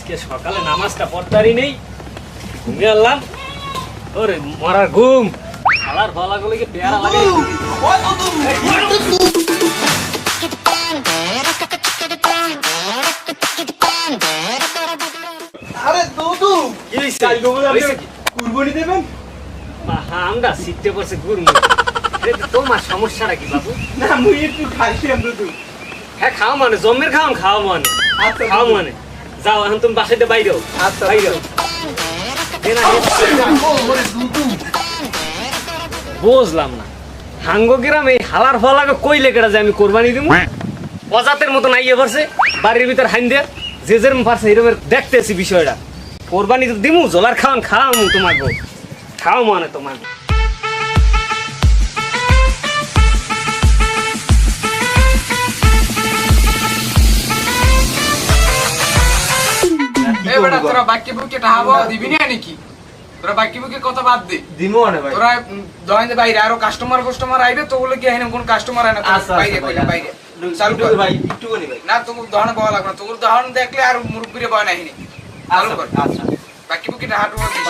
আজকে সকালে নামাজটা পড়তারই নেই, ঘুমিয়ে আনলাম। ওরে মরার ঘুম, খালার ফলাগুলিকে পেয়ারা লাগে। আরে দুদু কি হইছে? কাল গোবরে হইছে আপনি কি? কুরবানি দেবেন? হ্যাঁ, আমরা শিখতে পারছি গুড়। তোমার সমস্যাটা কি বাবু? না মুই একটু খাইছিলাম দুদু। হ্যাঁ, খাও মানে জমের খাও, খাও মানে আচ্ছা খাও মানে যাও, এখন তুমি বাসাইতে বাইরে আচ্ছা বাইরে ওরে দুদু বুঝলাম না। হাঙ্গো গ্রাম এই হালার ফলাকে কই লেকেটা যে আমি কোরবানি দিব, অজাতের মতন আইয়ে পারছে বাড়ির ভিতর হাইন দিয়ে যে যেরম পারছে এরকম দেখতেছি বিষয়টা। কোরবানি তো দিমু, জলার খাওয়ান খাওয়ামু তোমাকে, খাও মানে তোমাকে। এ বেটা তোরা বাক্য বুকে টাহাবো দিবি না নাকি? তোরা বাক্য বুকে কথা বাদ দে। দিমো না ভাই। তোরা দোকানে বাইরে আরো কাস্টমার আইবে, তো বলে কি এখানে কোন কাস্টমার আয় না? আচ্ছা, বাইরে আচ্ছা, কইলে ভাই, বাইরে চালু চালু কর কর ভাই, একটু করি ভাই। না। তোর দোকানে পাওয়া লাগবে না, তোর দোকান দেখলে আর মুরব্বিরে পায় না হিনি। চালু কর আচ্ছা বাক্য বুকে টাহাটু দিস।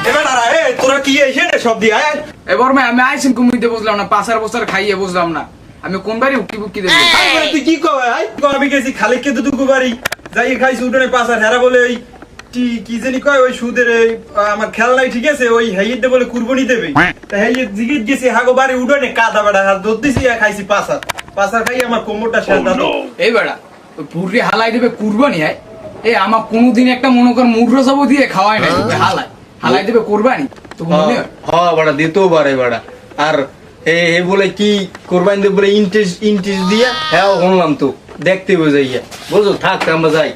এবার দাঁড়া, তোরা কি এসে সব দিয়ে আয়? এবার আমি আইসিন কুমিতে বুঝলাম না, পাঁচার বছর খাইয়ে বুঝলাম না আমি কোন বাড়ি উকি বুকি দেবো। আয় ভাই, তুই কি কয় আয়? আমি গেছি খালিককে তো দুকু বাড়ি যাই খাইছি উঠোনে পাশার হেরা বলে ওই কি জানি কয় ওই সুদের আমার খেয়াল নাই, ঠিক আছে, ওই হেইতে বলে কুরবানি দেবে। তা হেইয়ে জিগিত গেছি হাগো বাড়ি উঠোনে কাদা বেড়া হাত দুধ দিছি আর খাইছি পাশার খাই আমার কোমরটা শেষ দাদু। এই বেড়া ওই পুরি হালাই দেবে কুরবানি হয়। এই আমার কোনোদিন একটা মনে কর মুদ্র সব দিয়ে খাওয়াই নাই, হালাই দেবে কুরবানি তো মনে হয়? হ্যাঁ বড়া দিতেও পারে বড়া। আর এ বলে কি কোরবানি দিয়ে বলে ইন্টারেস্ট দিয়া, হ্যাঁ শুনলাম তো, দেখতে বোঝাইয়া বুঝো, থাক আমরা যাই।